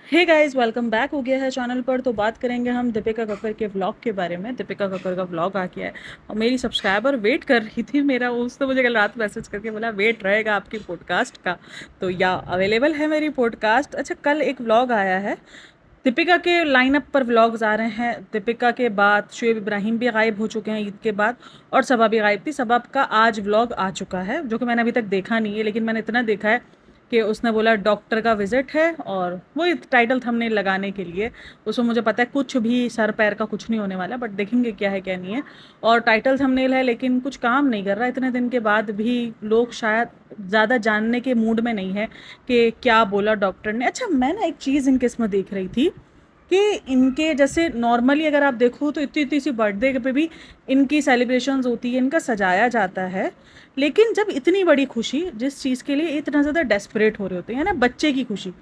Hey guys, welcome back हो गया है चैनल पर। तो बात करेंगे हम दीपिका कक्कर के व्लॉग के बारे में। दीपिका कक्कर का व्लॉग आ गया है और मेरी सब्सक्राइबर वेट कर रही थी मेरा। उसने मुझे कल रात मैसेज करके बोला वेट रहेगा आपकी पॉडकास्ट का। तो या अवेलेबल है मेरी पॉडकास्ट। अच्छा, कल एक व्लॉग आया है। दीपिका के लाइनअप पर व्लॉग्स आ रहे हैं। दीपिका के बाद शुएब इब्राहिम भी गायब हो चुके हैं ईद के बाद, और सबा भी गायब थी। सबा का आज व्लॉग आ चुका है, जो कि मैंने अभी तक देखा नहीं है, लेकिन मैंने इतना देखा है कि उसने बोला डॉक्टर का विजिट है, और वो टाइटल थंबनेल लगाने के लिए। उसमें मुझे पता है कुछ भी सर पैर का कुछ नहीं होने वाला, बट देखेंगे क्या है क्या नहीं है। और टाइटल थंबनेल है, लेकिन कुछ काम नहीं कर रहा। इतने दिन के बाद भी लोग शायद ज़्यादा जानने के मूड में नहीं है कि क्या बोला डॉक्टर ने। अच्छा, मैं ना एक चीज़ इनके इसमें देख रही थी कि इनके जैसे नॉर्मली अगर आप देखो तो इतनी इतनी सी बर्थडे पे भी इनकी सेलिब्रेशंस होती है, इनका सजाया जाता है। लेकिन जब इतनी बड़ी खुशी, जिस चीज़ के लिए इतना ज़्यादा डेस्परेट हो रहे होते हैं ना, बच्चे की खुशी,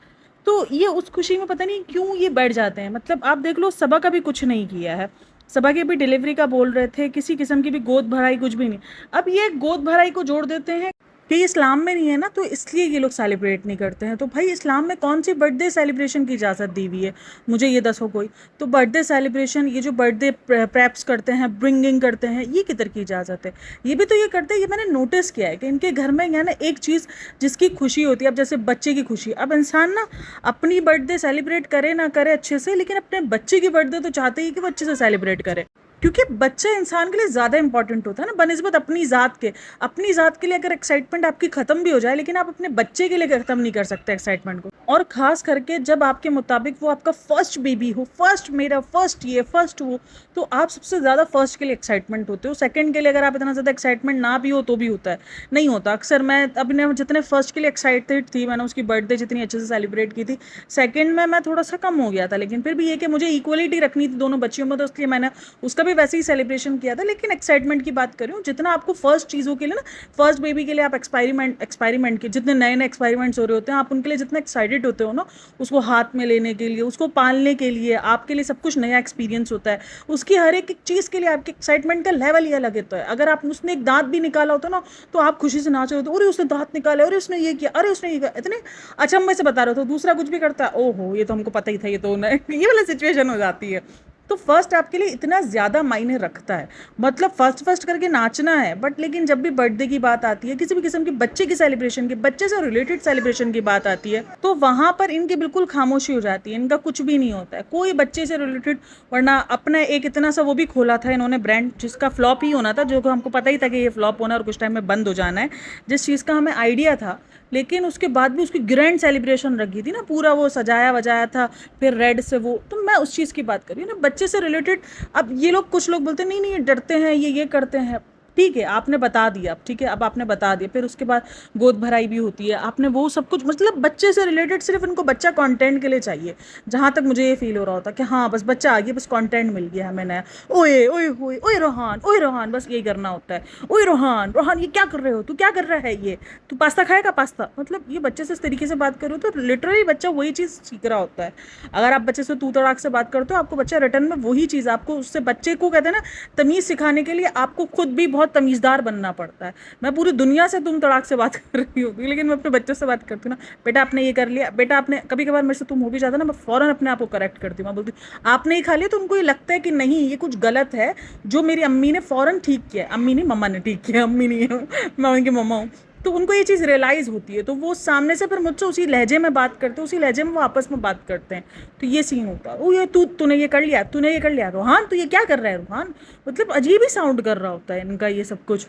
तो ये उस खुशी में पता नहीं क्यों ये बैठ जाते हैं। मतलब आप देख लो, सबा का भी कुछ नहीं किया है। सबा की भी डिलीवरी का बोल रहे थे, किसी किस्म की भी गोद भराई कुछ भी नहीं। अब ये गोद भराई को जोड़ देते हैं कि इस्लाम में नहीं है ना, तो इसलिए ये लोग सेलिब्रेट नहीं करते हैं। तो भाई, इस्लाम में कौन सी बर्थडे सेलिब्रेशन की इजाज़त दी हुई है? मुझे ये दसो कोई। तो बर्थडे सेलिब्रेशन, ये जो बर्थडे प्रेप्स करते हैं, ब्रिंगिंग करते हैं, ये किधर की इजाज़त है? ये भी तो ये करते हैं। ये मैंने नोटिस किया है कि इनके घर में है ना एक चीज़ जिसकी खुशी होती है। अब जैसे बच्चे की खुशी, अब इंसान ना अपनी बर्थडे सेलिब्रेट करे ना करे अच्छे से, लेकिन अपने बच्चे की बर्थडे तो चाहते ही कि वो अच्छे से सेलिब्रेट करे, क्योंकि बच्चा इंसान के लिए ज़्यादा इंपॉर्टेंट होता है ना बनिस्बत अपनी ज़ात के। अपनी ज़ात के लिए अगर एक्साइटमेंट आपकी ख़त्म भी हो जाए, लेकिन आप अपने बच्चे के लिए ख़त्म नहीं कर सकते एक्साइटमेंट को। और ख़ास करके जब आपके मुताबिक वो आपका फर्स्ट बेबी हो, फर्स्ट मेरा फर्स्ट ये फर्स्ट वो, तो आप सबसे ज़्यादा फर्स्ट के लिए एक्साइटमेंट होते हो। सेकंड के लिए अगर आप इतना ज़्यादा एक्साइटमेंट ना भी हो तो भी होता है, नहीं होता अक्सर। मैं अपने जितने फर्स्ट के लिए एक्साइटेड थी, मैंने उसकी बर्थडे जितनी अच्छे से सेलिब्रेट की थी, सेकंड में मैं थोड़ा सा कम हो गया था। लेकिन फिर भी ये कि मुझे इक्वलिटी रखनी थी दोनों बच्चियों में, तो इसलिए मैंने उसका भी वैसे ही सेलिब्रेशन किया था। लेकिन एक्साइटमेंट की बात कर रही हूँ, जितना आपको फर्स्ट चीज़ों के लिए ना, फर्स्ट बेबी के लिए आप एक्सपेरिमेंट के जितने नए नए एक्सपेरिमेंट्स हो रहे होते हैं, आप उनके लिए जितना एक्साइटेड होते हो ना, उसको हाथ में लेने के लिए, उसको पालने के लिए, आपके लिए सब कुछ नया एक्सपीरियंस होता है। उसकी हर एक चीज़ के लिए आपके एक्साइटमेंट का लेवल ही अलग होता है। अगर आप उसने एक दांत भी निकाला होता ना, तो आप खुशी से नाच रहे हो, अरे उसने दांत निकाले, अरे उसने ये किया, अरे उसने ये किया, इतने अचंभे से बता रहे हो। तो दूसरा कुछ भी करता है, ओहो ये तो हमको पता ही था, ये तो ये वाला सिचुएशन हो जाती है। तो फर्स्ट आपके लिए इतना ज़्यादा मायने रखता है। मतलब फर्स्ट फर्स्ट करके नाचना है, बट लेकिन जब भी बर्थडे की बात आती है, किसी भी किस्म की बच्चे की सेलिब्रेशन की, बच्चे से रिलेटेड सेलिब्रेशन की बात आती है, तो वहाँ पर इनकी बिल्कुल खामोशी हो जाती है। इनका कुछ भी नहीं होता है कोई बच्चे से रिलेटेड। वरना अपना एक इतना सा वो भी खोला था इन्होंने ब्रांड, जिसका फ्लॉप ही होना था, जो हमको पता ही था कि ये फ्लॉप होना और कुछ टाइम में बंद हो जाना है, जिस चीज़ का हमें आइडिया था। लेकिन उसके बाद भी उसकी ग्रैंड सेलिब्रेशन रखी थी ना, पूरा वो सजाया वजाया था, फिर रेड से वो। तो मैं उस चीज़ की बात कर रही हूँ ना, बच्चे से रिलेटेड। अब ये लोग, कुछ लोग बोलते हैं नहीं नहीं ये डरते हैं, ये करते हैं। ठीक है, आपने बता दिया, अब ठीक है, अब आपने बता दिया। फिर उसके बाद गोद भराई भी होती है, आपने वो सब कुछ, मतलब बच्चे से रिलेटेड सिर्फ इनको बच्चा कंटेंट के लिए चाहिए। जहाँ तक मुझे ये फील हो रहा होता कि हाँ बस बच्चा आ गया, बस कंटेंट मिल गया हमें नया। ओए ओए ओए ओए रोहान, ओए रोहान, बस यही करना होता है। ओए रोहान, रोहान ये क्या कर रहे हो, तू क्या कर रहा है, ये तू पास्ता खाएगा पास्ता। मतलब ये बच्चे से इस तरीके से बात करो तो लिटरली बच्चा वही चीज़ सीख रहा होता है। अगर आप बच्चे से तू तड़ाक से बात करते हो, आपको बच्चा रिटर्न में वही चीज़, आपको उससे बच्चे को कहते हैं ना, तमीज़ सिखाने के लिए आपको खुद भी बहुत तमीज़दार बनना पड़ता है। मैं पूरी दुनिया से तुम तड़ाक से बात कर रही होती, लेकिन मैं अपने बच्चों से बात करती हूँ ना, बेटा आपने ये कर लिया, बेटा आपने, कभी कभार मेरे से तुम हो भी जाता ना, मैं फ़ौरन अपने आप को करेक्ट करती हूँ। मैं बोलती हूँ आपने ही खा लिया, तो उनको ये लगता है कि नहीं ये कुछ गलत है, जो मेरी अम्मी ने फ़ौरन ठीक किया। अम्मी नहीं, मम्मा ने ठीक किया, अम्मी नहीं है, मैं उनकी मम्मा हूँ। तो उनको ये चीज़ रियलाइज़ होती है, तो वो सामने से फिर मुझसे उसी लहजे में बात करते हैं, उसी लहजे में वो आपस में बात करते हैं। तो ये सीन होता है, ओ ये तूने ये कर लिया, तूने ये कर लिया, रोहान तू ये क्या कर रहा है रोहान। मतलब अजीब ही साउंड कर रहा होता है इनका ये सब कुछ।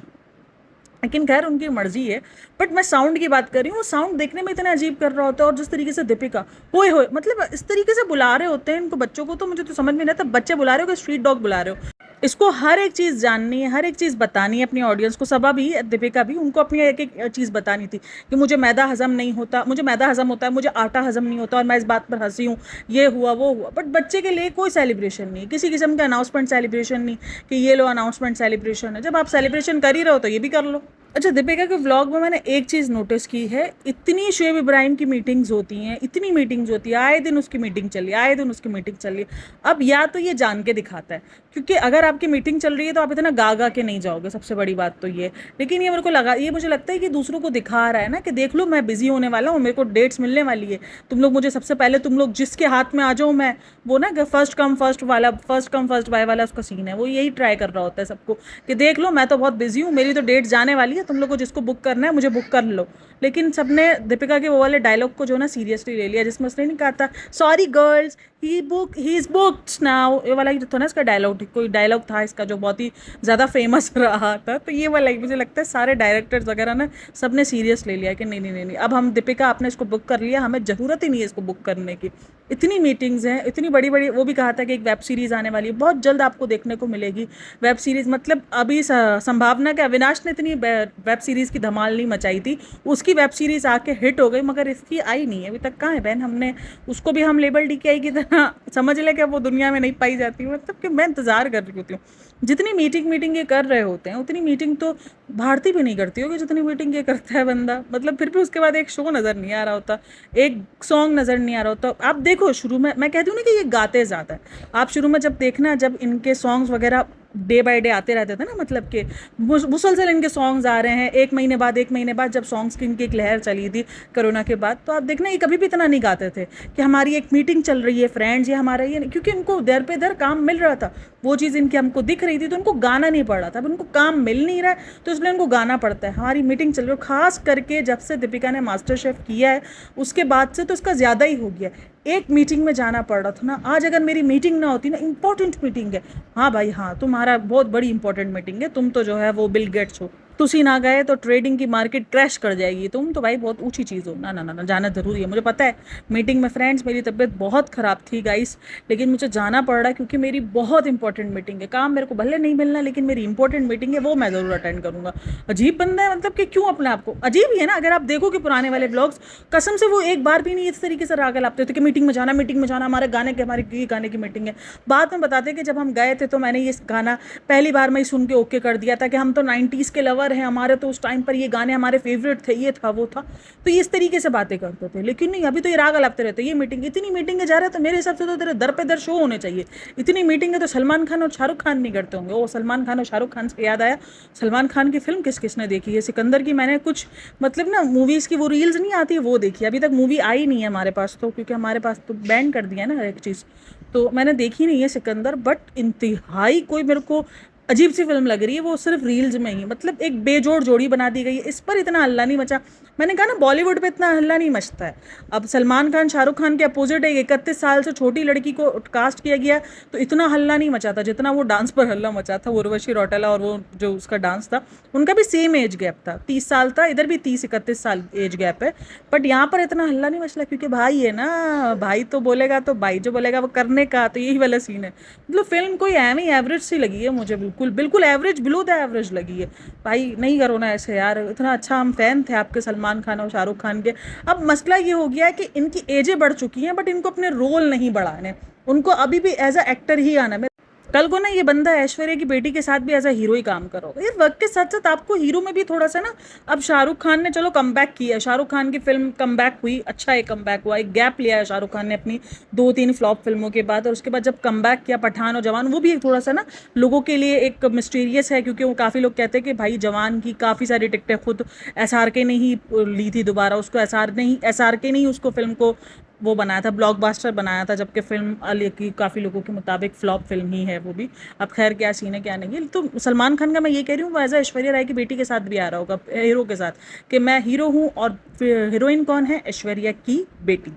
लेकिन खैर उनकी मर्जी है। बट मैं साउंड की बात कर रही हूँ, वो साउंड देखने में इतना अजीब कर रहा होता है। और जिस तरीके से दीपिका होए होए, मतलब इस तरीके से बुला रहे होते हैं इनको बच्चों को, तो मुझे तो समझ में नहीं आता बच्चे बुला रहे हो कि स्ट्रीट डॉग बुला रहे हो। इसको हर एक चीज़ जाननी है, हर एक चीज़ बतानी है अपनी ऑडियंस को। सबा भी, दीपिका भी, उनको अपनी एक एक चीज़ बतानी थी कि मुझे मैदा हजम नहीं होता, मुझे मैदा हजम होता है, मुझे आटा हजम नहीं होता, और मैं इस बात पर हंसी हूँ, ये हुआ वो हुआ। बट बच्चे के लिए कोई सेलिब्रेशन नहीं, किसी किस्म का अनाउंसमेंट सेलिब्रेशन नहीं कि ये लो अनाउंसमेंट सेलिब्रेशन है। जब आप सेलिब्रेशन कर ही रहे हो तो ये भी कर लो। अच्छा, दीपिका के व्लॉग में मैंने एक चीज़ नोटिस की है, इतनी शुएब इब्राहिम की मीटिंग्स होती हैं, इतनी मीटिंग्स होती है, आए दिन उसकी मीटिंग चल रही है, आए दिन उसकी मीटिंग चल रही है। अब या तो ये जान के दिखाता है, क्योंकि अगर आपकी मीटिंग चल रही है तो आप इतना गा गा के नहीं जाओगे, सबसे बड़ी बात तो ये। लेकिन ये मेरे को लगा, ये मुझे लगता है कि दूसरों को दिखा रहा है ना, कि देख लो मैं बिजी होने वाला हूँ, मेरे को डेट्स मिलने वाली है, तुम लोग मुझे सबसे पहले, तुम लोग जिसके हाथ में आ जाओ मैं, वो ना फर्स्ट कम फर्स्ट वाला, फर्स्ट कम फर्स्ट बाय वाला उसका सीन है, वो यही ट्राई कर रहा होता है सबको, कि देख लो मैं तो बहुत बिजी हूँ, मेरी तो डेट जाने वाली है, तुम लोग को जिसको बुक करना है मुझे बुक कर लो। लेकिन सबने दीपिका के वो वाले डायलॉग को जो ना सीरियसली ले लिया, जिसमें उसने नहीं कहा था sorry girls he is booked now, ये वाला जो था ना इसका डायलॉग, कोई डायलॉग था इसका जो बहुत ही ज़्यादा फेमस रहा था, तो ये वाला मुझे लगता है सारे डायरेक्टर्स वगैरह ना सबने सीरियस ले लिया कि नहीं नहीं नहीं नहीं, अब हम दीपिका आपने इसको बुक कर लिया, हमें ज़रूरत ही नहीं है इसको बुक करने की। इतनी मीटिंग्स हैं, इतनी बड़ी बड़ी, वो भी कहा था कि एक वेब सीरीज़ आने वाली है, बहुत जल्द आपको देखने को मिलेगी वेब सीरीज़। मतलब अभी संभावना कि अविनाश ने इतनी वेब सीरीज़ की धमाल नहीं मचाई थी, उसकी वेब सीरीज़ आके हिट हो गई, मगर इसकी आई नहीं है अभी तक। कहाँ है बहन, हमने उसको भी हम लेबल DKI की तरह समझ ले कि वो दुनिया में नहीं पाई जाती। मतलब कि मैं इंतज़ार कर रही होती हूँ, जितनी मीटिंग ये कर रहे होते हैं उतनी मीटिंग तो भारती भी नहीं करती होगी जितनी मीटिंग ये करता है बंदा। मतलब फिर भी उसके बाद एक शो नज़र नहीं आ रहा होता, एक सॉन्ग नज़र नहीं आ रहा होता। आप देखो शुरू में, मैं कहती हूँ ना कि ये गाते ज़्यादा है, आप शुरू में जब देखना, जब इनके सॉन्ग्स वगैरह डे बाय डे आते रहते थे ना, मतलब कि मुसलसल इनके सॉन्ग्स आ रहे हैं, एक महीने बाद जब सॉन्ग्स की इनकी एक लहर चली थी कोरोना के बाद, तो आप देखना ये कभी भी इतना नहीं गाते थे कि हमारी एक मीटिंग चल रही है फ्रेंड्स, या हमारा ये, क्योंकि इनको दर पे दर काम मिल रहा था, वो चीज़ इनकी हमको दिख रही थी, तो उनको गाना नहीं पड़ रहा था। अब उनको काम मिल नहीं रहा है तो इसलिए उनको गाना पड़ता है। हमारी मीटिंग चल रही है, खास करके जब से दीपिका ने मास्टर शेफ किया है उसके बाद से तो इसका ज़्यादा ही हो गया। एक मीटिंग में जाना पड़ रहा था ना, आज अगर मेरी मीटिंग ना होती ना, इंपॉर्टेंट मीटिंग है, हाँ भाई हाँ तुम्हारा बहुत बड़ी इंपॉर्टेंट मीटिंग है, तुम तो जो है वो बिल गेट्स हो, तुसी ना गए तो ट्रेडिंग की मार्केट क्रैश कर जाएगी, तुम तो भाई बहुत ऊंची चीज़ हो, ना ना ना ना, जाना ज़रूरी है। मुझे पता है मीटिंग में फ्रेंड्स मेरी तबीयत बहुत ख़राब थी गाइस, लेकिन मुझे जाना पड़ रहा है क्योंकि मेरी बहुत इंपॉर्टेंट मीटिंग है। काम मेरे को भले नहीं मिलना, लेकिन मेरी इंपॉर्टेंट मीटिंग है, वो मैं ज़रूर अटेंड करूँगा। अजीब बंदा है, मतलब कि क्यों अपने आप को, अजीब ही है ना। अगर आप देखो कि पुराने वाले ब्लॉग्स, कसम से वो एक बार भी नहीं इस तरीके से राग लाते थे कि मीटिंग में जाना, हमारे गाने के, हमारे ये गाने की मीटिंग है। बाद में बताते कि जब हम गए थे तो मैंने ये गाना पहली बार में ही सुन के ओके कर दिया था कि हम तो 90s के लवर हैं, हमारे तो उस टाइम पर ये गाने हमारे फेवरेट थे, ये था वो था, तो ये इस तरीके से बातें करते थे। लेकिन नहीं, अभी तो ये राग लाते रहते, ये मीटिंग, इतनी मीटिंग जा रहा है तो मेरे हिसाब से तो तेरे दर पे दर शो होने चाहिए। इतनी मीटिंग है तो सलमान खान और शाहरुख खान नहीं करते होंगे। वो सलमान खान और शाहरुख खान से याद आया, सलमान खान की फिल्म किस किसने देखी है, सिकंदर की मैंने कुछ, मतलब ना मूवीज़ की वो रील्स नहीं आती वो देखी, अभी तक मूवी आई नहीं है हमारे पास तो, क्योंकि हमारे पास तो बैन कर दिया है ना हर एक चीज़, तो मैंने देखी नहीं है सिकंदर। बट इंतहाई कोई मेरे को अजीब सी फिल्म लग रही है वो, सिर्फ रील्स में ही, मतलब एक बेजोड़ जोड़ी बना दी गई है, इस पर इतना हल्ला नहीं मचा। मैंने कहा ना बॉलीवुड पे इतना हल्ला नहीं मचता है। अब सलमान खान शाहरुख खान के अपोजिट एक 31 साल से छोटी लड़की को कास्ट किया गया, तो इतना हल्ला नहीं मचा था जितना वो डांस पर हल्ला मचा था। उर्वशी रौटेला और वो जो उसका डांस था, उनका भी सेम एज गैप था, 30 साल था, इधर भी 30-31 साल एज गैप है। बट यहाँ पर इतना हल्ला नहीं मचला क्योंकि भाई है ना, भाई तो बोलेगा तो भाई जो बोलेगा वो करने का, तो यही वाला सीन है। मतलब फिल्म कोई एम ही एवरेज सी लगी है मुझे, बिल्कुल बिल्कुल एवरेज, बिलो द एवरेज लगी है। भाई नहीं करो ना ऐसे यार, इतना अच्छा हम फैन थे आपके सलमान खान और शाहरुख खान के। अब मसला ये हो गया है कि इनकी एजें बढ़ चुकी हैं, बट इनको अपने रोल नहीं बढ़ाने, उनको अभी भी एज अ एक्टर ही आना है। कल को ना ये बंदा ऐश्वर्या की बेटी के साथ भी एज अ हीरो ही काम करो ये, वक्त के साथ साथ आपको हीरो में भी थोड़ा सा ना, अब शाहरुख खान ने चलो कम बैक किया, शाहरुख खान की फिल्म कम बैक हुई, अच्छा एक कम बैक हुआ, एक गैप लिया है शाहरुख खान ने अपनी 2-3 फ्लॉप फिल्मों के बाद, और उसके बाद जब कम बैक किया पठान और जवान, वो भी एक थोड़ा सा ना लोगों के लिए एक मिस्टीरियस है, क्योंकि वो काफ़ी लोग कहते हैं कि भाई जवान की काफ़ी सारी टिकटें खुद SRK ने ही ली थी दोबारा, उसको SRK ने ही उसको फिल्म को वो बनाया था, ब्लॉकबस्टर बनाया था, जबकि फिल्म अली की काफ़ी लोगों के मुताबिक फ्लॉप फिल्म ही है वो भी। अब खैर क्या सीन है क्या नहीं है, तो सलमान खान का मैं ये कह रही हूँ वो एज ऐश्वर्या राय की बेटी के साथ भी आ रहा होगा, हीरो के साथ, कि मैं हीरो हूँ और हीरोइन कौन है, ऐश्वर्या की बेटी।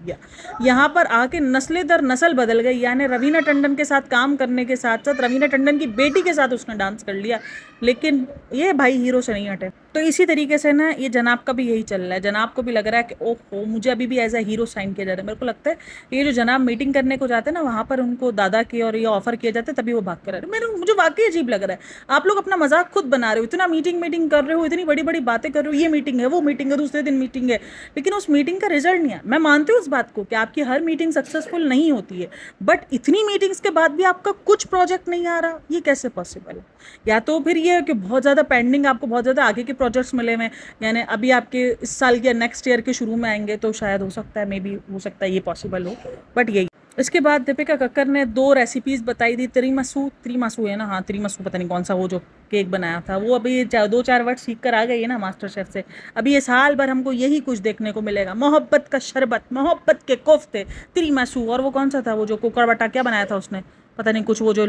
यहाँ पर आके नस्लें दर नस्ल बदल गई, यानी रवीना टंडन के साथ काम करने के साथ साथ रवीना टंडन की बेटी के साथ उसने डांस कर लिया, लेकिन ये भाई हीरो से नहीं हटे। तो इसी तरीके से ना ये जनाब का भी यही चल रहा है, जनाब को भी लग रहा है कि ओहो मुझे अभी भी एज अ हीरो साइन किया जा रहा है। मेरे को लगता है ये जो जनाब मीटिंग करने को जाते हैं ना, वहाँ पर उनको दादा के और ये ऑफर किए जाते हैं, तभी वो भाग कर आ रहे हैं। मुझे वाकई अजीब लग रहा है, आप लोग अपना मजाक खुद बना रहे हो, इतना मीटिंग कर रहे हो, इतनी बड़ी बड़ी बातें कर रहे हो, ये मीटिंग है वो मीटिंग है, दूसरे दिन मीटिंग मीटिंग है, लेकिन उस मीटिंग का रिजल्ट नहीं है। मैं मानती हूँ इस बात को कि आपकी हर मीटिंग सक्सेसफुल नहीं होती है, बट इतनी मीटिंग्स के बाद भी आपका कुछ प्रोजेक्ट नहीं आ रहा, ये कैसे पॉसिबल है? या तो फिर ये है कि बहुत ज़्यादा पेंडिंग, आपको बहुत ज़्यादा आगे के प्रोजेक्ट्स मिले हुए हैं, यानी अभी आपके इस साल के नेक्स्ट ईयर के शुरू में आएंगे, तो शायद हो सकता है, मे बी हो सकता है ये पॉसिबल हो, बट यही। इसके बाद दीपिका कक्कर ने 2 रेसिपीज़ बताई थी, त्रिमासू है ना, हाँ त्रिमासू, पता नहीं कौन सा वो जो केक बनाया था, वो अभी 2-4 वर्ड सीख कर आ गई है ना मास्टर शेफ से। अभी ये साल भर हमको यही कुछ देखने को मिलेगा, मोहब्बत का शरबत, मोहब्बत के कोफ्ते, त्रिमासू, और वो कौन सा था वो जो कुकर बटा क्या बनाया था उसने, पता नहीं, कुछ वो जो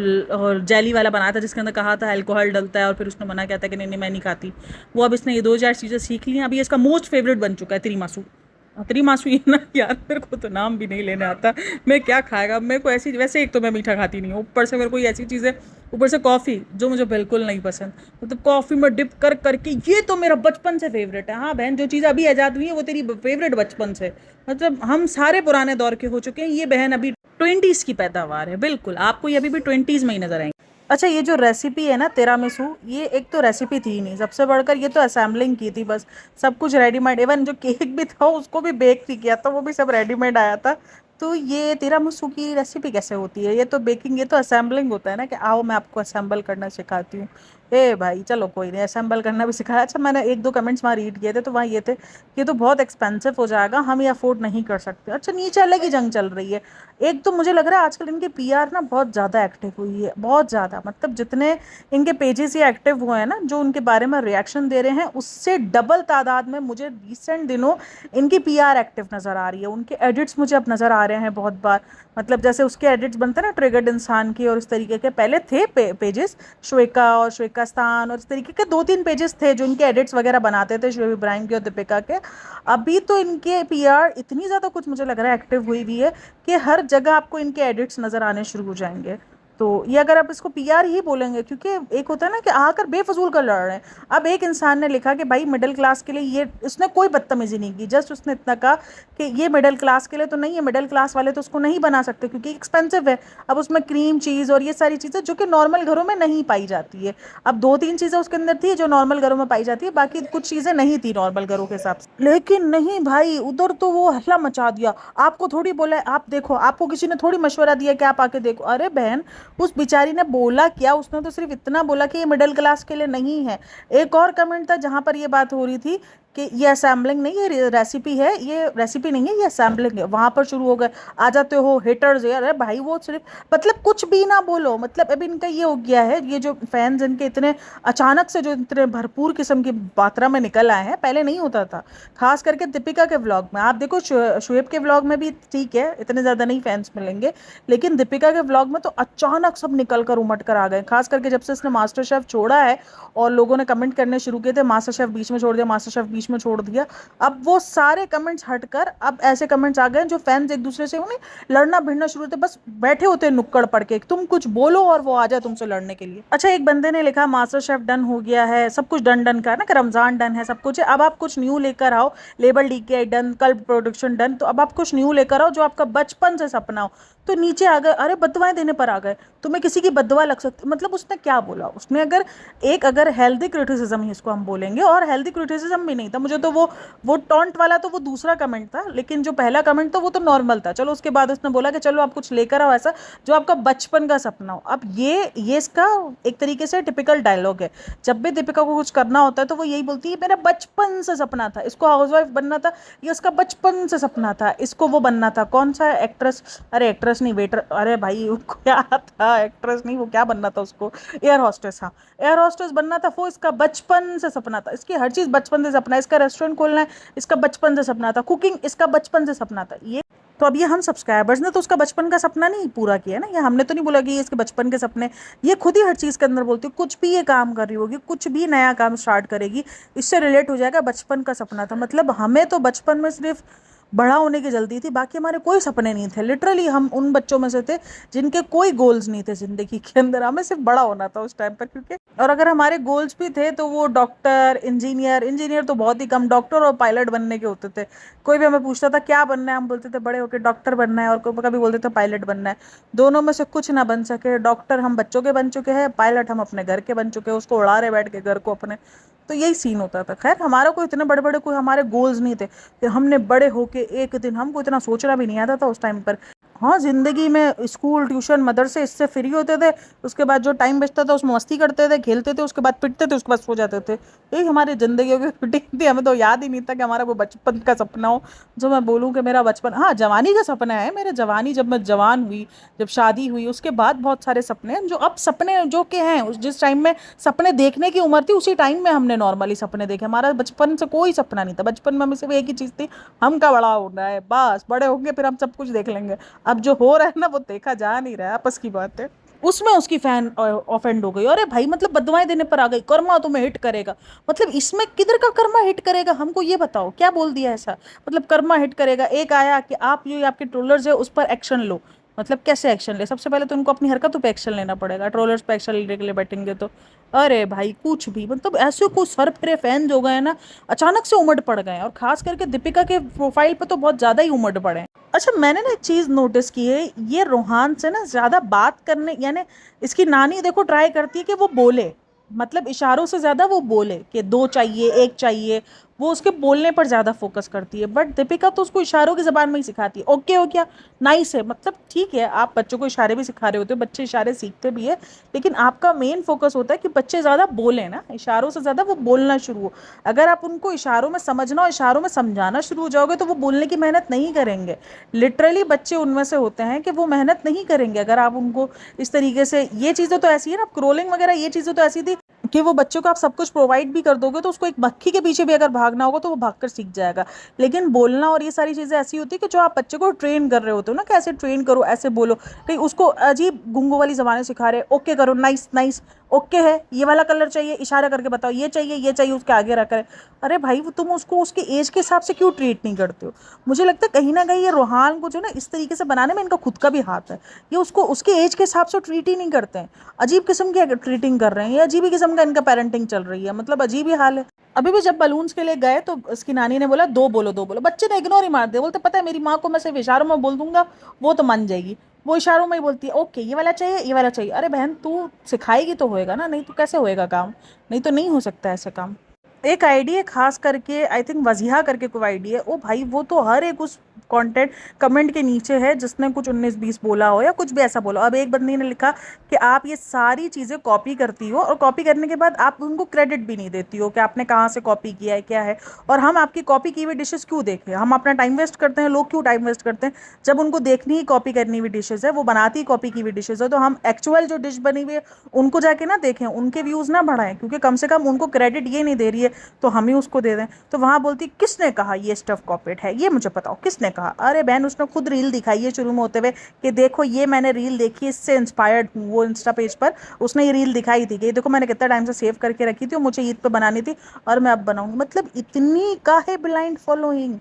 जेली वाला बनाया था जिसके अंदर कहा था अल्कोहल डलता है, और फिर उसने मना किया था कि नहीं नहीं मैं नहीं खाती। वो अब इसने ये 2-4 चीज़ें सीख ली हैं, अभी इसका मोस्ट फेवरेट बन चुका है त्रिमासू। त्रिमासू ये ना यार, मेरे को तो नाम भी नहीं लेने आता, मैं क्या खाएगा, मेरे को ऐसी, वैसे एक तो मैं मीठा खाती नहीं हूँ, ऊपर से मेरे को ऐसी चीज़ें, ऊपर से कॉफ़ी जो मुझे बिल्कुल नहीं पसंद, मतलब कॉफ़ी में डिप कर करके, ये तो मेरा बचपन से फेवरेट है। हाँ बहन, जो चीज़ अभी ईजाद हुई है वो तेरी फेवरेट बचपन से, मतलब हम सारे पुराने दौर के हो चुके हैं, ये बहन अभी 20s की पैदावार है, बिल्कुल आपको ये अभी भी 20s में ही नजर आएंगे। अच्छा, ये जो रेसिपी है ना तिरामिसू, ये एक तो रेसिपी थी ही नहीं, सबसे बढ़कर ये तो असेंबलिंग की थी बस, सब कुछ रेडीमेड, इवन जो केक भी था उसको भी बेक भी किया था, वो भी सब रेडीमेड आया था। तो ये तिरामिसू की रेसिपी कैसे होती है? ये तो बेकिंग, ये तो असेंबलिंग होता है ना, कि आओ मैं आपको असेंबल करना सिखाती हूँ। ए भाई चलो कोई नहीं, असेंबल करना भी सिखाया। अच्छा, मैंने 1-2 कमेंट्स वहाँ रीड किए थे, तो वहाँ ये थे, ये तो बहुत एक्सपेंसिव हो जाएगा, हम ये अफोर्ड नहीं कर सकते। अच्छा, नीचे अलग ही जंग चल रही है। एक तो मुझे लग रहा है आजकल इनके पीआर ना बहुत ज़्यादा एक्टिव हुई है, बहुत ज़्यादा, मतलब जितने इनके पेजेस ये एक्टिव हुए हैं ना, जो उनके बारे में रिएक्शन दे रहे हैं, उससे डबल तादाद में मुझे रिसेंट दिनों इनकी पीआर एक्टिव नज़र आ रही है। उनके एडिट्स मुझे अब नज़र आ रहे हैं बहुत बार, मतलब जैसे उसके एडिट्स बनते हैं ना ट्रिगर्ड इंसान की, और इस तरीके के पहले थे पेजेस, श्वेका और श्वेका स्थान और इस तरीके के 2-3 पेजेस थे जो इनके एडिट्स वगैरह बनाते थे, शोएब इब्राहिम के और दीपिका के। अभी तो इनके पीआर इतनी ज़्यादा कुछ मुझे लग रहा है एक्टिव हुई हुई है कि हर जगह आपको इनके एडिट्स नज़र आने शुरू हो जाएंगे। तो ये अगर आप इसको पीआर ही बोलेंगे, क्योंकि एक होता है ना कि आकर बेफजूल का लड़ रहे हैं। अब एक इंसान ने लिखा कि भाई मिडिल क्लास के लिए ये, इसने कोई बदतमीजी नहीं की, जस्ट उसने इतना कहा कि ये मिडिल क्लास के लिए तो नहीं है, मिडिल क्लास वाले तो उसको नहीं बना सकते क्योंकि एक्सपेंसिव है। अब उसमें क्रीम चीज़ और ये सारी चीज़ें जो कि नॉर्मल घरों में नहीं पाई जाती है, अब 2-3 चीज़ें उसके अंदर थी जो नॉर्मल घरों में पाई जाती है, बाकी कुछ चीज़ें नहीं थी नॉर्मल घरों के हिसाब से। लेकिन नहीं भाई, उधर तो वो हल्ला मचा दिया, आपको थोड़ी बोला है आप देखो, आपको किसी ने थोड़ी मशवरा दिया कि आप आके देखो। अरे बहन, उस बेचारी ने बोला क्या, उसने तो सिर्फ इतना बोला कि ये मिडिल क्लास के लिए नहीं है। एक और कमेंट था जहां पर ये बात हो रही थी कि ये असेंबलिंग नहीं, ये रेसिपी है, ये रेसिपी नहीं है, ये असेंबलिंग है, वहां पर शुरू हो गए, आ जाते हो हेटर्स यार। अरे भाई, वो सिर्फ मतलब कुछ भी ना बोलो, मतलब अब इनका ये हो गया है, ये जो फैंस इनके इतने अचानक से जो इतने भरपूर किस्म की मात्रा में निकल आए हैं, पहले नहीं होता था। खास करके दीपिका के व्लॉग में आप देखो, शुएब के व्लॉग में भी ठीक है, इतने ज़्यादा नहीं फैंस मिलेंगे, लेकिन दीपिका के व्लॉग में तो अचानक सब निकल कर उमट कर आ गए। खास करके जब से इसने मास्टर शेफ छोड़ा है और लोगों ने कमेंट करने शुरू किए थे, मास्टर शेफ बीच में छोड़ दिया, मास्टर शेफ बीच में छोड़ दिया, अब वो सारे कमेंट्स हटकर अब ऐसे कमेंट्स आ गए जो फैंस एक दूसरे से उन्हें लड़ना भिड़ना शुरू होते, बस बैठे होते नुक्कड़ पड़ के, तुम कुछ बोलो और वो आ जाए तुमसे लड़ने के लिए। अच्छा, एक बंदे ने लिखा मास्टर शेफ डन हो गया है, सब कुछ डन डन का है ना, कि रमजान डन है, सब कुछ है, अब आप कुछ न्यू लेकर आओ, लेबल डीके डन, कल प्रोडक्शन डन, तो अब आप कुछ न्यू लेकर आओ जो आपका बचपन से सपना हो। तो नीचे आ गए, अरे बदवाएं देने पर आ गए, तुम्हें किसी की बदवा लग सकती, मतलब उसने क्या बोला, उसने अगर हेल्दी क्रिटिसिज्म ही इसको हम बोलेंगे, और हेल्दी क्रिटिसिज्म भी नहीं था, मुझे तो वो टॉन्ट वाला तो वो दूसरा कमेंट था, लेकिन जो पहला कमेंट था वो तो नॉर्मल था। चलो, उसके बाद उसने बोला कि चलो आप कुछ लेकर आओ ऐसा जो आपका बचपन का सपना हो। अब ये इसका एक तरीके से टिपिकल डायलॉग है, जब भी दीपिका को कुछ करना होता है तो वो यही बोलती है मेरा बचपन से सपना था, इसको हाउसवाइफ बनना था, ये उसका बचपन से सपना था, इसको वो बनना था, कौन सा एक्ट्रेस, अरे एक्ट्रेस नहीं वेटर, अरे भाई क्या था, एक्ट्रेस नहीं, वो क्या बनना था उसको, एयर हॉस्टेस, हाँ एयर हॉस्टेस बनना था, वो इसका बचपन से सपना था, इसकी हर चीज़ बचपन से सपना है, इसका रेस्टोरेंट खोलना है, इसका बचपन से सपना था, कुकिंग इसका बचपन से सपना था। ये तो अब ये हम सब्सक्राइबर्स ने तो उसका बचपन का सपना नहीं पूरा किया ना, ये हमने तो नहीं बोला कि ये इसके बचपन के सपने, ये खुद ही हर चीज़ के अंदर बोलती है, कुछ भी ये काम कर रही होगी, कुछ भी नया काम स्टार्ट करेगी, इससे रिलेट हो जाएगा बचपन का सपना था। मतलब हमें तो बचपन में सिर्फ बड़ा होने की जल्दी थी, बाकी हमारे कोई सपने नहीं थे, लिटरली हम उन बच्चों में से थे जिनके कोई गोल्स नहीं थे ज़िंदगी के अंदर, हमें सिर्फ बड़ा होना था उस टाइम पर, क्योंकि और अगर हमारे गोल्स भी थे तो वो डॉक्टर, इंजीनियर तो बहुत ही कम, डॉक्टर और पायलट बनने के होते थे। कोई भी हमें पूछता था क्या बनना है, हम बोलते थे बड़े होकर डॉक्टर बनना है, और कोई कभी बोलते थे पायलट बनना है। दोनों में से कुछ ना बन सके, डॉक्टर हम बच्चों के बन चुके हैं, पायलट हम अपने घर के बन चुके हैं, उसको उड़ा रहे बैठ के घर को अपने। तो यही सीन होता था। खैर हमारा कोई इतने बड़े बड़े कोई हमारे गोल्स नहीं थे कि हमने बड़े होके एक दिन, हमको इतना सोचना भी नहीं आता था उस टाइम पर। हाँ, ज़िंदगी में स्कूल ट्यूशन मदरसे इससे फ्री होते थे, उसके बाद जो टाइम बचता था उसमें मस्ती करते थे, खेलते थे, उसके बाद पिटते थे, उसके बाद सो जाते थे। यही हमारी ज़िंदगी की रूटीन थी। हमें तो याद ही नहीं था कि हमारा वो बचपन का सपना हो, जो मैं बोलूँ कि मेरा बचपन, हाँ जवानी का सपना है मेरे। जवानी, जब मैं जवान हुई, जब शादी हुई, उसके बाद बहुत सारे सपने हैं, जो अब सपने जो के हैं उस जिस टाइम में सपने देखने की उम्र थी उसी टाइम में हमने नॉर्मली सपने देखे। हमारा बचपन से कोई सपना नहीं था। बचपन में हमें सिर्फ एक ही चीज़ थी, हम का बड़ा होना है, बस बड़े होंगे फिर हम सब कुछ देख लेंगे। अब जो हो रहा है ना वो देखा जा नहीं रहा है, आपस की बात है। उसमें उसकी फैन ऑफेंड हो गई, अरे भाई मतलब बदवाएं देने पर आ गई, कर्मा तुम्हें हिट करेगा। मतलब इसमें किधर का कर्मा हिट करेगा, हमको ये बताओ क्या बोल दिया ऐसा। मतलब कर्मा हिट करेगा, एक आया कि आप जो आपके ट्रोलर्स है उस पर एक्शन लो। मतलब कैसे एक्शन ले? सबसे पहले तो उनको अपनी हरकतों पे एक्शन लेना पड़ेगा, ट्रोलर्स पे एक्शन लेने के लिए बैठेंगे तो। अरे भाई कुछ भी, मतलब ऐसे कुछ सर फिरे फैन हो गए हैं ना, अचानक से उमड़ पड़ गए हैं। और खास करके दीपिका के प्रोफाइल पे तो बहुत ज्यादा ही उमड़ पड़े हैं। अच्छा, मैंने ना एक चीज नोटिस की है, ये रोहान से ना ज्यादा बात करने, यानी इसकी नानी देखो ट्राई करती है कि वो बोले, मतलब इशारों से ज्यादा वो बोले कि दो चाहिए एक चाहिए, वो उसके बोलने पर ज्यादा फोकस करती है। बट दीपिका तो उसको इशारों की जबान में ही सिखाती है। ओके हो गया, नाइस है, मतलब ठीक है, आप बच्चों को इशारे भी सिखा रहे होते हो, बच्चे इशारे सीखते भी है, लेकिन आपका मेन फोकस होता है कि बच्चे ज्यादा बोले ना, इशारों से ज्यादा वो बोलना शुरू हो। अगर आप उनको इशारों में समझना और इशारों में समझाना शुरू हो जाओगे तो वो बोलने की मेहनत नहीं करेंगे। लिटरली बच्चे उनमें से होते हैं कि वो मेहनत नहीं करेंगे अगर आप उनको इस तरीके से। ये चीज़ें तो ऐसी है ना, क्रोलिंग वगैरह ये चीज़ें तो ऐसी थी कि वो बच्चों को आप सब कुछ प्रोवाइड भी कर दोगे तो उसको एक मक्खी के पीछे भी अगर भागना होगा तो वो भागकर सीख जाएगा। लेकिन बोलना और ये सारी चीज़ें ऐसी होती है कि जो आप बच्चे को ट्रेन कर रहे होते हो ना, कि ऐसे ट्रेन करो, ऐसे बोलो, कहीं उसको अजीब गुंगो वाली जबानें सिखा रहे, ओके करो, नाइस नाइस, ओके है, ये वाला कलर चाहिए, इशारा करके बताओ, ये चाहिए, उसके आगे रख रहे। अरे भाई तुम उसको उसके एज के हिसाब से क्यों ट्रीट नहीं करते हो? मुझे लगता है कहीं ना कहीं ये रोहान को जो ना इस तरीके से बनाने में इनका खुद का भी हाथ है। ये उसको उसके एज के हिसाब से ट्रीट ही नहीं करते हैं, अजीब किस्म की ट्रीटिंग कर रहे हैं, ये अजीब ही किस्म का इनका पेरेंटिंग चल रही है, मतलब अजीब ही हाल है। अभी भी जब बलून्स के लिए गए तो उसकी नानी ने बोला दो बोलो, दो बोलो, बच्चे ने इग्नोर ही मार दिया, बोलते पता है मेरी माँ को मैं सिर्फ इशारों में बोल दूंगा वो तो मान जाएगी। वो इशारों में ही बोलती है, ओके ये वाला चाहिए, ये वाला चाहिए। अरे बहन तू सिखाएगी तो होएगा ना, नहीं तो कैसे होएगा काम? नहीं तो नहीं हो सकता ऐसा काम। एक आईडी है खास करके, आई थिंक वजीहा करके कोई आईडी है, ओ भाई वो तो हर एक उस कंटेंट कमेंट के नीचे है जिसने कुछ 19-20 बोला हो या कुछ भी ऐसा बोला। अब एक बंदी ने लिखा कि आप ये सारी चीज़ें कॉपी करती हो और कॉपी करने के बाद आप उनको क्रेडिट भी नहीं देती हो कि आपने कहाँ से कॉपी किया है, क्या है। और हम आपकी कॉपी की हुई डिशेस क्यों देखें? हम अपना टाइम वेस्ट करते हैं, लोग क्यों टाइम वेस्ट करते हैं? जब उनको देखनी ही कॉपी करनी हुई डिशेज है, वो बनाती कॉपी की हुई डिशेज है, तो हम एक्चुअल जो डिश बनी हुई है उनको जाके ना देखें, उनके व्यूज़ ना बढ़ाएं, क्योंकि कम से कम उनको क्रेडिट ये नहीं दे रही है तो हम ही उसको दे दें। तो वहाँ बोलती किसने कहा ये स्टफ कॉपीड है, ये मुझे बताओ किसने कहा? अरे बहन उसने खुद रील दिखाई है शुरू में होते हुए कि देखो ये मैंने रील देखी, इससे इंस्पायर्ड हूँ। वो इंस्टा पेज पर उसने ये रील दिखाई थी कि देखो मैंने कितना टाइम से सेव करके रखी थी और मुझे ईद पे बनानी थी और मैं अब बनाऊंगी। मतलब इतनी काहे ब्लाइंड फॉलोइंग।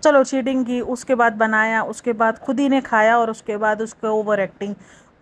चलो चीटिंग की, उसके बाद बनाया, उसके बाद खुद ही ने खाया और उसके बाद उसके over acting.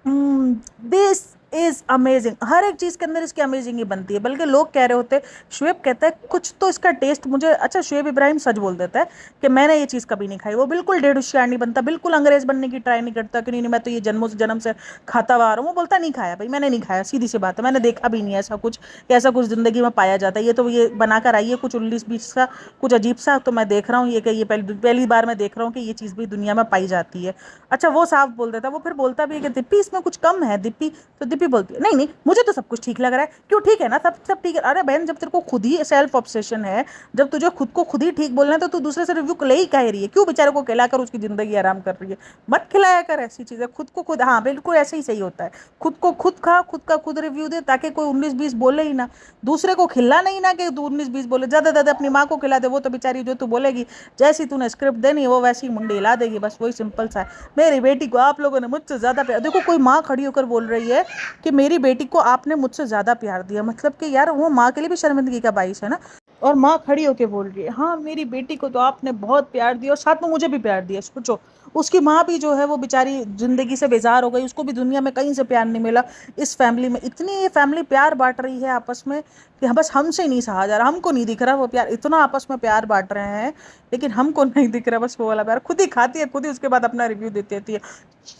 This is amazing, हर एक चीज़ के अंदर इसकी अमेजिंग ही बनती है। बल्कि लोग कह रहे होते, शुएब कहता है कुछ तो इसका टेस्ट मुझे, अच्छा शुएब इब्राहिम सच बोल देता है कि मैंने ये चीज़ कभी नहीं खाई। वो बिल्कुल डेढ़ नहीं बनता, बिल्कुल अंग्रेज बनने की ट्राई नहीं करता कि नहीं मैं तो ये जन्मों से जन्म से खाता हुआ आ रहा हूँ। वो बोलता नहीं खाया भाई, मैंने नहीं खाया, सीधी सी बात है, मैंने देखा भी नहीं ऐसा कुछ कि ऐसा कुछ ज़िंदगी में पाया जाता है। ये तो ये बनाकर आई है कुछ 19-20 का, कुछ अजीब सा, तो मैं देख रहा हूँ ये कि ये पहली बार मैं देख रहा हूँ कि ये चीज़ भी दुनिया में पाई जाती है। अच्छा वो साफ बोल देता है। वो फिर बोलता भी है कि दिप्पी इसमें कुछ कम है, दिप्पी तो दिप्पी बोलती है नहीं नहीं मुझे तो सब कुछ ठीक लग रहा है। क्यों ठीक है ना, सब सब ठीक है। अरे बहन जब तेरे को खुद ही सेल्फ ऑब्सेशन है, जब तुझे खुद को खुद ही ठीक बोलना है तो तू दूसरे से रिव्यू ले ही कह रही है? क्यों बेचारे को खिलाकर उसकी जिंदगी आराम कर रही है? मत खिलाया कर ऐसी चीजें खुद को खुद। हाँ बिल्कुल ऐसे ही सही होता है, खुद को खुद खा, खुद का खुद रिव्यू दे, ताकि कोई 19-20 बोले ही ना। दूसरे को खिला नहीं ना कि 19-20 बोले, ज्यादा ज्यादा अपनी माँ को खिला दे, वो तो बेचारी जो तू बोलेगी जैसी तूने स्क्रिप्ट देनी वो वैसी मुंडी हिला देगी, बस वही सिंपल सा है। मेरी बेटी को आप लोगों ने मुझसे ज्यादा प्यार, देखो कोई माँ खड़ी होकर बोल रही है कि मेरी बेटी को आपने मुझसे ज्यादा प्यार दिया, मतलब कि यार वो माँ के लिए भी शर्मिंदगी का बाइस है ना। और माँ खड़ी होके बोल रही है हाँ मेरी बेटी को तो आपने बहुत प्यार दिया और साथ में मुझे भी प्यार दिया। सोचो उसकी माँ भी जो है वो बेचारी ज़िंदगी से बेजार हो गई, उसको भी दुनिया में कहीं से प्यार नहीं मिला। इस फैमिली में इतनी ये फैमिली प्यार बांट रही है आपस में कि हाँ, बस हमसे नहीं सहा जा रहा, हमको नहीं दिख रहा वो प्यार, इतना आपस में प्यार बांट रहे हैं लेकिन हमको नहीं दिख रहा बस वो वाला प्यार। खुद ही खाती है, खुद ही उसके बाद अपना रिव्यू देती रहती है,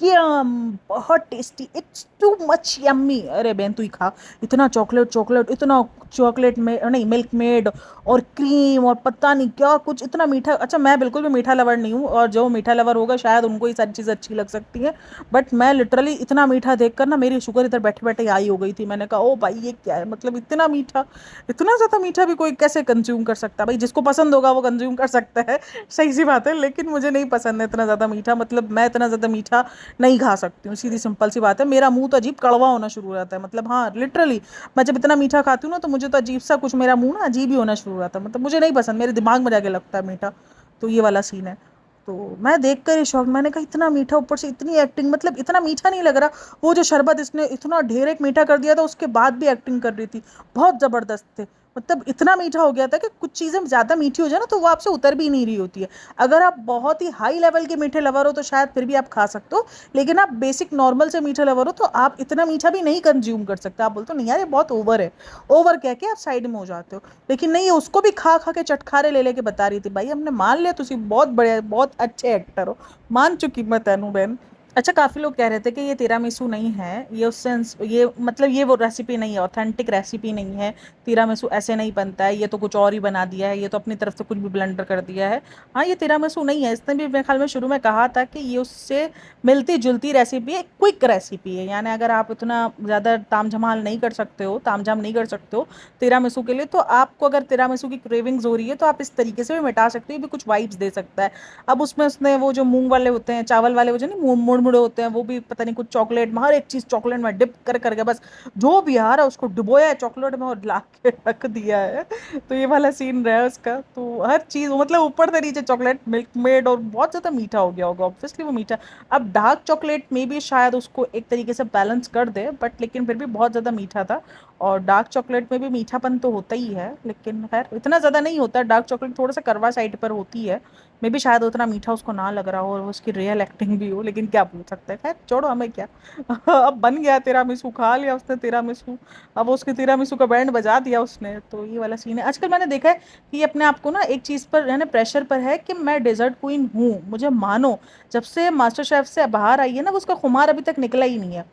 यम बहुत tasty, it's too much yummy. अरे बहन तू ही खा, इतना चॉकलेट चॉकलेट, इतना चॉकलेट में नहीं मिल्क मेड और क्रीम और पता नहीं क्या कुछ, इतना मीठा। अच्छा मैं बिल्कुल भी मीठा लवर नहीं हूँ, और जो मीठा लवर होगा शायद उनको ही सारी चीज़ें अच्छी लग सकती है, बट मैं लिटरली इतना मीठा देखकर ना मेरी शुगर इधर बैठे बैठे हाई हो गई थी। मैंने कहा ओ भाई ये क्या है, मतलब इतना मीठा, इतना ज़्यादा मीठा भी कोई कैसे कंज्यूम कर सकता है? भाई जिसको पसंद होगा वो कंज्यूम कर सकता है, सही सी बात है, लेकिन मुझे नहीं पसंद है इतना ज़्यादा मीठा, मतलब मैं इतना ज़्यादा मीठा नहीं खा सकती हूँ, सीधी सिंपल सी बात है। मेरा मुंह तो अजीब कड़वा होना शुरू हो जाता है, मतलब हाँ लिटरली मैं जब इतना मीठा खाती हूँ ना तो मुझे तो अजीब सा कुछ, मेरा मुंह ना अजीब ही होना शुरू हो जाता है, मतलब मुझे नहीं पसंद, मेरे दिमाग में जाके लगता है मीठा। तो ये वाला सीन है। तो मैं देख कर ही शौक, मैंने कहा इतना मीठा, ऊपर से इतनी एक्टिंग, मतलब इतना मीठा नहीं लग रहा। वो जो शरबत इसने इतना ढेर एक मीठा कर दिया था उसके बाद भी एक्टिंग कर रही थी, बहुत ज़बरदस्त थे। मतलब इतना मीठा हो गया था कि कुछ चीज़ें ज़्यादा मीठी हो जाए ना तो वो आपसे उतर भी नहीं रही होती है। अगर आप बहुत ही हाई लेवल के मीठे लवर हो तो शायद फिर भी आप खा सकते हो, लेकिन आप बेसिक नॉर्मल से मीठे लवर हो तो आप इतना मीठा भी नहीं कंज्यूम कर सकते। आप बोलते हो नहीं यार ये बहुत ओवर है, ओवर कह के आप साइड में हो जाते हो। लेकिन नहीं, ये उसको भी खा खा के चटखारे ले लेके बता रही थी भाई हमने मान लिया तुम बहुत बड़े बहुत अच्छे एक्टर हो, मान चुकी मैं तेनू बहन। अच्छा काफ़ी लोग कह रहे थे कि ये तिरामिसू नहीं है, ये उस सेंस ये मतलब ये वो रेसिपी नहीं है, ऑथेंटिक रेसिपी नहीं है, तिरामिसू ऐसे नहीं बनता है, ये तो कुछ और ही बना दिया है, ये तो अपनी तरफ से कुछ भी ब्लेंडर कर दिया है। हाँ ये तिरामिसू नहीं है, इसने भी मेरे ख्याल में शुरू में कहा था कि ये उससे मिलती जुलती रेसिपी है, क्विक रेसिपी है, यानी अगर आप इतना ज़्यादा ताम झमाल नहीं कर सकते हो, ताम झाम नहीं कर सकते हो तिरामिसू के लिए, तो आपको अगर तिरामिसू की क्रेविंग्स हो रही है तो आप इस तरीके से भी मिटा सकते हो, ये भी कुछ वाइब्स दे सकता है। अब उसमें उसने वो जो मूंग वाले होते हैं, चावल वाले, वो जो नहीं मुड़ मुड़े होते हैं, वो भी पता नहीं कुछ चॉकलेट में, हर एक चीज़ चॉकलेट में डिप कर करके बस जो भी आ रहा है उसको डुबोया है चॉकलेट में और ला के रख दिया है। तो ये वाला सीन रहा है उसका, तो हर चीज़ मतलब ऊपर से नीचे चॉकलेट मिल्क मेड, और बहुत ज़्यादा मीठा हो गया होगा ऑब्वियसली वो मीठा। अब डार्क चॉकलेट में भी शायद उसको एक तरीके से बैलेंस कर दे, बट लेकिन फिर भी बहुत ज़्यादा मीठा था। और डार्क चॉकलेट में भी मीठापन तो होता ही है, लेकिन खैर इतना ज़्यादा नहीं होता, डार्क चॉकलेट थोड़ा सा कड़वा साइड पर होती है, मे भी शायद उतना मीठा उसको ना लग रहा हो और उसकी रियल एक्टिंग भी हो, लेकिन क्या पूछ सकते हैं, खैर छोड़ो हमें क्या। अब बन गया तिरामिसू, खा लिया उसने तिरामिसू, अब उसके तिरामिसू का बैंड बजा दिया उसने, तो ये वाला सीन है। आजकल मैंने देखा है कि ये अपने आप को ना एक चीज़ पर है ना प्रेशर पर है कि मैं डेजर्ट क्वीन हूँ, मुझे मानो। जब से मास्टर शेफ से बाहर आई है ना, वो उसका खुमार अभी तक निकला ही नहीं है।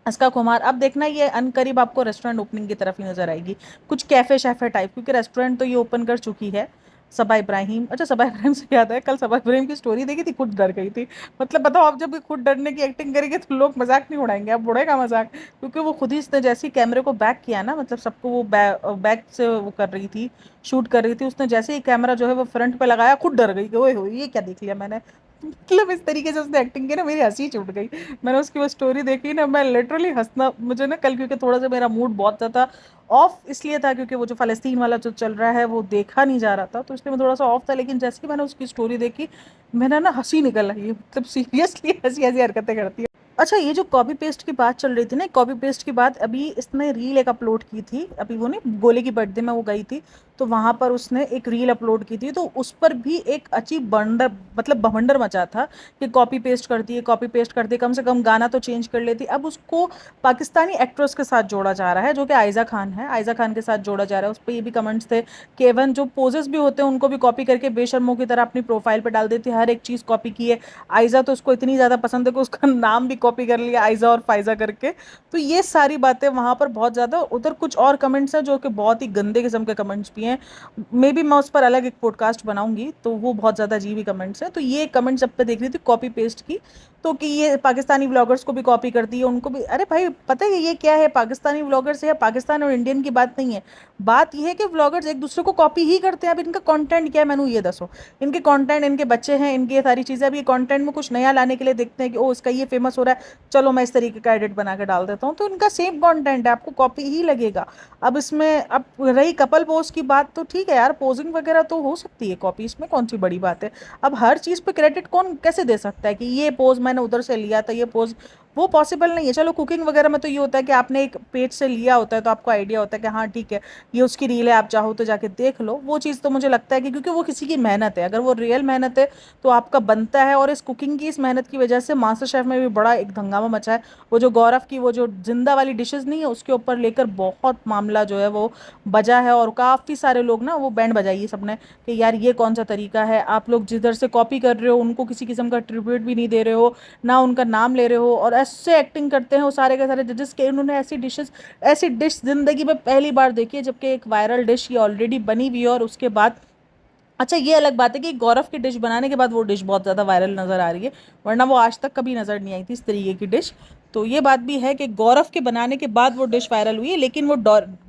इसका कुमार अब देखना, ये अनकरीब आपको रेस्टोरेंट ओपनिंग की तरफ ही नजर आएगी, कुछ कैफे शैफे टाइप, क्योंकि रेस्टोरेंट तो ये ओपन कर चुकी है। सबा इब्राहिम, अच्छा सबा इब्राहिम से याद है, कल सबा इब्राहिम की स्टोरी देखी थी, खुद डर गई थी। मतलब बताओ आप जब भी खुद डरने की एक्टिंग करेंगे तो लोग मजाक नहीं उड़ाएंगे, अब उड़ेगा मजाक, क्योंकि वो खुद ही इसने जैसे ही कैमरे को बैक किया ना, मतलब सबको वो बैक से वो कर रही थी, शूट कर रही थी, उसने जैसे ही कैमरा जो है वो फ्रंट पे लगाया खुद डर गई कि ओए हो ये क्या देख लिया मैंने। मतलब इस तरीके से उसने एक्टिंग की ना, मेरी हंसी छूट गई। मैंने उसकी वो स्टोरी देखी ना, मैं लिटरली हंसना, मुझे ना कल क्योंकि थोड़ा सा मेरा मूड बहुत ज़्यादा ऑफ इसलिए था क्योंकि वो जो फ़लस्तीन वाला जो चल रहा है वो देखा नहीं जा रहा था, तो इसलिए मैं थोड़ा सा ऑफ था, लेकिन जैसे ही मैंने उसकी स्टोरी देखी मैंने ना हंसी निकल आई, मतलब सीरियसली हंसी हंसी हरकतें करती है। अच्छा ये जो कॉपी पेस्ट की बात चल रही थी ना, कॉपी पेस्ट की बात, अभी इसने रील एक अपलोड की थी, अभी वो नहीं गोले की बर्थडे में वो गई थी, तो वहां पर उसने एक रील अपलोड की थी, तो उस पर भी एक अजीब बंडर मतलब बवंडर मचा था कि कॉपी पेस्ट करती है, कॉपी पेस्ट करती है, कम से कम गाना तो चेंज कर लेती। अब उसको पाकिस्तानी एक्ट्रेस के साथ जोड़ा जा रहा है जो कि आयजा खान है, आयजा खान के साथ जोड़ा जा रहा है। उस पर ये भी कमेंट्स थे कि एवन जो पोजेस भी होते हैं उनको भी कॉपी करके बेशर्मों की तरह अपनी प्रोफाइल पर डाल देती है, हर एक चीज़ कॉपी की है। आयजा तो उसको इतनी ज़्यादा पसंद है कि उसका नाम भी कॉपी कर लिया आयजा और फायजा करके। तो ये सारी बातें वहाँ पर बहुत ज़्यादा, उधर कुछ और कमेंट्स हैं जो कि बहुत ही गंदे किस्म के कमेंट्स भी हैं, मे बी मैं उस पर अलग एक पॉडकास्ट बनाऊंगी, तो वो बहुत ज़्यादा अजीब ही कमेंट्स हैं। तो ये कमेंट्स जब पे देख रही थी कॉपी पेस्ट की, तो कि ये पाकिस्तानी व्लॉगर्स को भी कॉपी करती है, उनको भी, अरे भाई पता है ये क्या है, पाकिस्तानी व्लॉगर्स है, पाकिस्तान और इंडियन की बात नहीं है, बात ये है कि व्लॉगर्स एक दूसरे को कॉपी ही करते हैं। अब इनका कंटेंट क्या है, मैंने ये दसो, इनके कंटेंट, इनके बच्चे हैं, इनकी ये सारी चीज़ें, अब ये कंटेंट में कुछ नया लाने के लिए देखते हैं कि ओ इसका ये फेमस हो रहा है, चलो मैं इस तरीके का एडिट बना के डाल देता हूँ, तो इनका सेम कंटेंट है, आपको कॉपी ही लगेगा। अब इसमें अब रही कपल पोज की बात, तो ठीक है यार, पोजिंग वगैरह तो हो सकती है कॉपी, इसमें कौन सी बड़ी बात है। अब हर चीज़ पे क्रेडिट कौन कैसे दे सकता है कि ये पोज मैंने उधर से लिया था, ये पोज वो पॉसिबल नहीं है। चलो कुकिंग वगैरह में तो ये होता है कि आपने एक पेज से लिया होता है तो आपको आइडिया होता है कि हाँ ठीक है ये उसकी रील है, आप चाहो तो जाके देख लो। वो चीज़ तो मुझे लगता है कि क्योंकि वो किसी की मेहनत है, अगर वो रियल मेहनत है तो आपका बनता है। और इस कुकिंग की इस मेहनत की वजह से मास्टर शेफ में भी बड़ा एक हंगामा मचा है। वो जो गौरव की वो जो जिंदा वाली डिशेज नहीं है उसके ऊपर लेकर बहुत मामला जो है वो बजा है, और काफ़ी सारे लोग ना वो बैंड बजाई सबने कि यार ये कौन सा तरीका है, आप लोग जिधर से कॉपी कर रहे हो उनको किसी किस्म का ट्रिब्यूट भी नहीं दे रहे हो, ना उनका नाम ले रहे हो, और ऐसे एक्टिंग करते हैं वो सारे के सारे जजेस के उन्होंने ऐसी डिश जिंदगी में पहली बार देखी है, जबकि एक वायरल डिश ये ऑलरेडी बनी हुई है। और उसके बाद अच्छा ये अलग बात है कि गौरव की डिश बनाने के बाद वो डिश बहुत ज़्यादा वायरल नज़र आ रही है, वरना वो आज तक कभी नज़र नहीं आई थी इस तरीके की डिश। तो ये बात भी है कि गौरव के बनाने के बाद वो डिश वायरल हुई है, लेकिन वो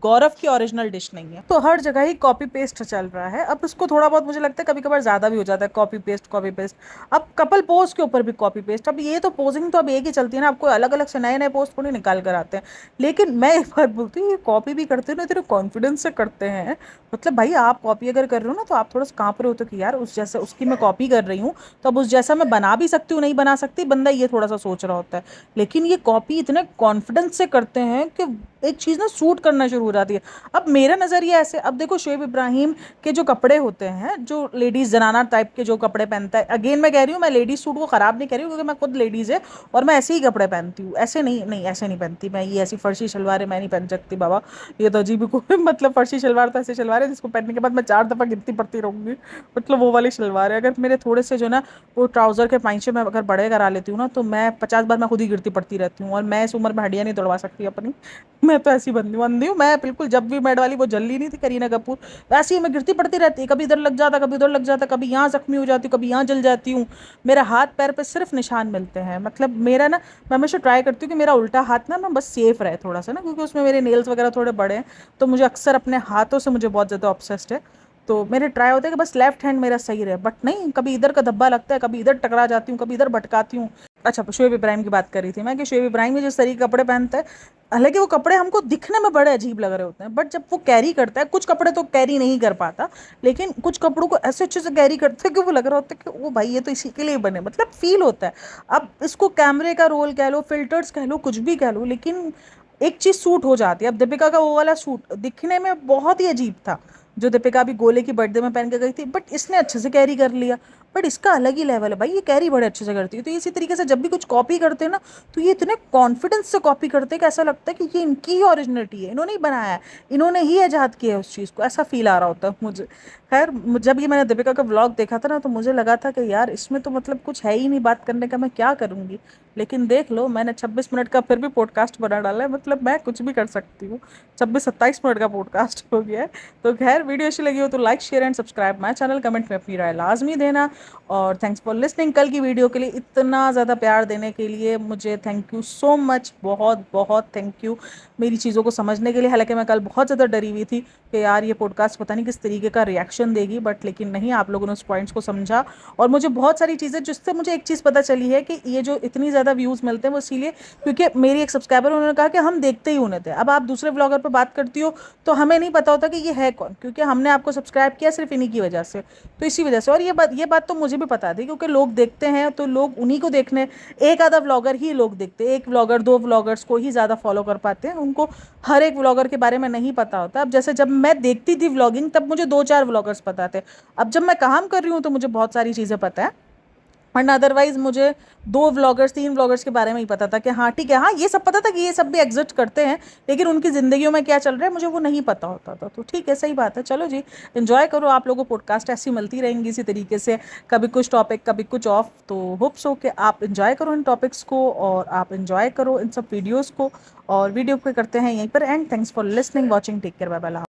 गौरव की ओरिजिनल डिश नहीं है। तो हर जगह ही कॉपी पेस्ट चल रहा है। अब इसको थोड़ा बहुत मुझे लगता है कभी कभार ज़्यादा भी हो जाता है, कॉपी पेस्ट कॉपी पेस्ट। अब कपल पोज के ऊपर भी कॉपी पेस्ट। अब ये तो पोजिंग तो अब एक ही चलती है ना, आपको अलग अलग से नए नए पोस्ट थोड़ी निकाल कर आते हैं। लेकिन मैं एक बात बोलती हूँ, ये कॉपी भी करते हो ना इतने कॉन्फिडेंस से करते हैं। मतलब भाई आप कॉपी अगर कर रहे हो ना तो आप थोड़ा सा कांप रहे हो तो कि यार उस जैसा उसकी मैं कॉपी कर रही हूँ तो अब उस जैसा मैं बना भी सकती हूँ नहीं बना सकती, बंदा ये थोड़ा सा सोच रहा होता है। लेकिन ये कॉपी इतने कॉन्फिडेंस से करते हैं कि एक चीज़ ना सूट करना शुरू हो जाती है। अब मेरा नज़रिया ऐसे, अब देखो शोएब इब्राहिम के जो कपड़े होते हैं, जो लेडीज़ जनाना टाइप के जो कपड़े पहनता है, अगेन मैं कह रही हूँ मैं लेडीज़ सूट को ख़राब नहीं कह रही हूँ क्योंकि मैं खुद लेडीज़ है और मैं ऐसे ही कपड़े पहनती हूँ। ऐसे नहीं नहीं ऐसे नहीं पहनती मैं, ये ऐसी फर्शी शलवारें मैं नहीं पहन सकती बाबा, ये तो अजीब ही मतलब फर्शी शलवार तो ऐसी शलवार है जिसको पहनने के बाद मैं 4 दफ़ा गिनती पड़ती रहूँगी, मतलब वो वाली शलवार है। अगर मेरे थोड़े से जो ना वो ट्राउज़र के पाइंचे मैं अगर बड़े करा लेती हूँ ना तो मैं 50 बार मैं खुद ही गिरती पड़ती रहती हूँ, और मैं इस उम्र में हड्डियाँ नहीं तोड़वा सकती अपनी। मैं तो ऐसी बंदी हूँ मैं बिल्कुल। जब भी मेड वाली वो जल्ली नहीं थी करीना कपूर, वैसे ही मैं गिरती पड़ती रहती है, कभी इधर लग जाता कभी उधर लग जाता, कभी यहाँ जख्मी हो जाती हूँ कभी यहाँ जल जाती हूँ। मेरा हाथ पैर पे सिर्फ निशान मिलते हैं। मतलब मेरा ना, मैं हमेशा ट्राई करती हूँ कि मेरा उल्टा हाथ ना मैं बस सेफ रहे थोड़ा सा ना, क्योंकि उसमें मेरे नेल्स वगैरह थोड़े बड़े हैं तो मुझे अक्सर अपने हाथों से मुझे बहुत ज़्यादा ऑब्सेस्ड है। तो मेरे ट्राई होते हैं कि बस लेफ्ट हैंड मेरा सही रहे, बट नहीं, कभी इधर का धब्बा लगता है, कभी इधर टकरा जाती हूँ, कभी इधर भटकाती हूँ। अच्छा शोएब इब्राहिम की बात कर रही थी मैं कि शोएब इब्राहिम में जिस तरीके कपड़े पहनता है, हालांकि वो कपड़े हमको दिखने में बड़े अजीब लग रहे होते हैं, बट जब वो कैरी करता है, कुछ कपड़े तो कैरी नहीं कर पाता, लेकिन कुछ कपड़ों को ऐसे अच्छे से कैरी करते हैं कि वो लग रहा होता है कि वो भाई ये तो इसी के लिए बने, मतलब फील होता है। अब इसको कैमरे का रोल कह लो, फिल्टर्स कह लो, कुछ भी कह लो, लेकिन एक चीज़ सूट हो जाती है। अब दीपिका का वो वाला सूट दिखने में बहुत ही अजीब था जो दीपिका अभी गोले की बर्थडे में पहन के गई थी, बट इसने अच्छे से कैरी कर लिया। बट इसका अलग ही लेवल है भाई, ये कैरी बड़े अच्छे से करती है। तो इसी तरीके से जब भी कुछ कॉपी करते हैं ना तो ये इतने कॉन्फिडेंस से कॉपी करते हैं कि ऐसा लगता है कि ये इनकी ही ओरिजिनलिटी है, इन्होंने ही बनाया है, इन्होंने ही ईजाद किया है उस चीज़ को, ऐसा फील आ रहा होता है मुझे। खैर जब ये मैंने दीपिका का व्लॉग देखा था ना तो मुझे लगा था कि यार इसमें तो मतलब कुछ है ही नहीं बात करने का, मैं क्या करूँगी। लेकिन देख लो मैंने 26 मिनट का फिर भी पॉडकास्ट बना डाला है, मतलब मैं कुछ भी कर सकती हूँ। 26-27 मिनट का पॉडकास्ट हो गया है। तो खैर वीडियो अच्छी लगी हो तो like share and subscribe my channel, comment में अपनी राय लाजमी देना। और थैंक्स फॉर लिसनिंग। कल की वीडियो के लिए इतना ज़्यादा प्यार देने के लिए मुझे थैंक यू सो मच, बहुत बहुत थैंक यू मेरी चीज़ों को समझने के लिए। हालांकि मैं कल बहुत ज़्यादा डरी हुई थी कि यार ये पॉडकास्ट पता नहीं किस तरीके का रिएक्शन देगी, बट लेकिन नहीं, आप लोगों ने उस पॉइंट्स को समझा। और मुझे बहुत सारी चीज़ें जिससे मुझे एक चीज़ पता चली है कि ये जो इतनी ज़्यादा व्यूज़ मिलते हैं वो इसीलिए क्योंकि मेरी एक सब्सक्राइबर उन्होंने कहा कि हम देखते ही उन्हें थे। अब आप दूसरे ब्लॉगर पर बात करती हो तो हमें नहीं पता होता कि ये है कौन, क्योंकि हमने आपको सब्सक्राइब किया सिर्फ इन्हीं की वजह से, तो इसी वजह से। और ये बात तो मुझे भी पता थी क्योंकि लोग देखते हैं तो लोग उन्हीं को देखने, एक आधा व्लॉगर ही लोग देखते हैं, एक व्लॉगर दो व्लॉगर्स को ही ज़्यादा फॉलो कर पाते हैं, उनको हर एक व्लॉगर के बारे में नहीं पता होता। अब जैसे जब मैं देखती थी व्लॉगिंग तब मुझे 2-4 व्लॉगर्स पता थे, अब जब मैं काम कर रही हूँ तो मुझे बहुत सारी चीज़ें पता है, वरना अदरवाइज मुझे 2 व्लॉगर्स 3 व्लॉगर्स के बारे में ही पता था कि हाँ ठीक है, हाँ ये सब पता था कि ये सब भी एग्जिस्ट करते हैं, लेकिन उनकी ज़िंदगियों में क्या चल रहा है मुझे वो नहीं पता होता था। तो ठीक है, सही बात है, चलो जी इन्जॉय करो। आप लोगों को पॉडकास्ट ऐसी मिलती रहेंगी इसी तरीके से, कभी कुछ टॉपिक कभी कुछ ऑफ। तो होप्स हो कि आप इन्जॉय करो इन टॉपिक्स को और आप इन्जॉय करो इन सब वीडियोज़ को। और वीडियो को करते हैं यहीं पर end. Thanks for listening watching, take care, bye bye.